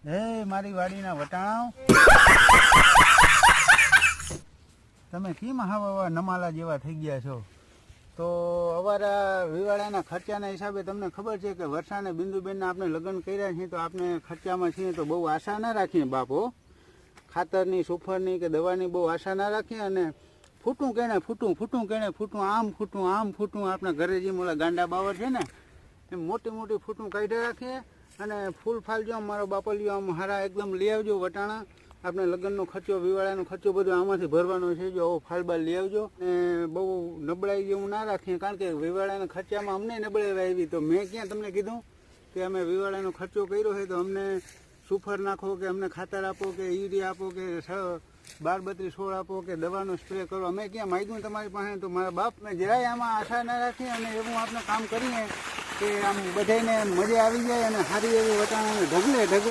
હે મારી વાડીના વટાણાઓ, તમે કેમ હાવા નમાલા જેવા થઈ ગયા છો? તો અમારા વિવાળાના ખર્ચાના હિસાબે તમને ખબર છે કે વર્ષાને બિંદુબેનના આપણે લગ્ન કર્યા છીએ, તો આપણે ખર્ચામાં છીએ તો બહુ આશા ના રાખીએ બાપો. ખાતરની, સુફરની કે દવાની બહુ આશા ના રાખીએ. અને ફૂટું કેણે ફૂટું, ફૂટું કેણે ફૂટું, આમ ફૂટું આમ ફૂટું, આપણા ઘરે જે મોલા ગાંડા બાવર છે ને એમ મોટી મોટી ફૂટું કાઢી રાખીએ. અને ફૂલ ફાલ જો મારો બાપલિયો આમ હારા એકદમ લઈ આવજો વટાણા. આપણે લગ્નનો ખર્ચો, વિવાળાનો ખર્ચો બધો આમાંથી ભરવાનો છે. જો આવો ફાલબાલ લઈ આવજો. અને બહુ નબળાઈ જેવું ના રાખીએ, કારણ કે વિવાળાના ખર્ચામાં અમને નબળાઈ આવી. તો મેં ક્યાં તમને કીધું કે અમે વિવાળાનો ખર્ચો કર્યો છે તો અમને સુફર નાખો, કે અમને ખાતર આપો, કે યુરિયા આપો, કે 12-32-16 આપો, કે દવાનો સ્પ્રે કરો. અમે ક્યાં માગ્યું તમારી પાસે? તો મારા બાપ મેં જરાય આમાં આશા ના રાખી. અને એવું આપણે કામ કરીએ કે આમ બધાને મજા આવી જાય અને સારી એવી વટાણાને ઢગલે ઢગલે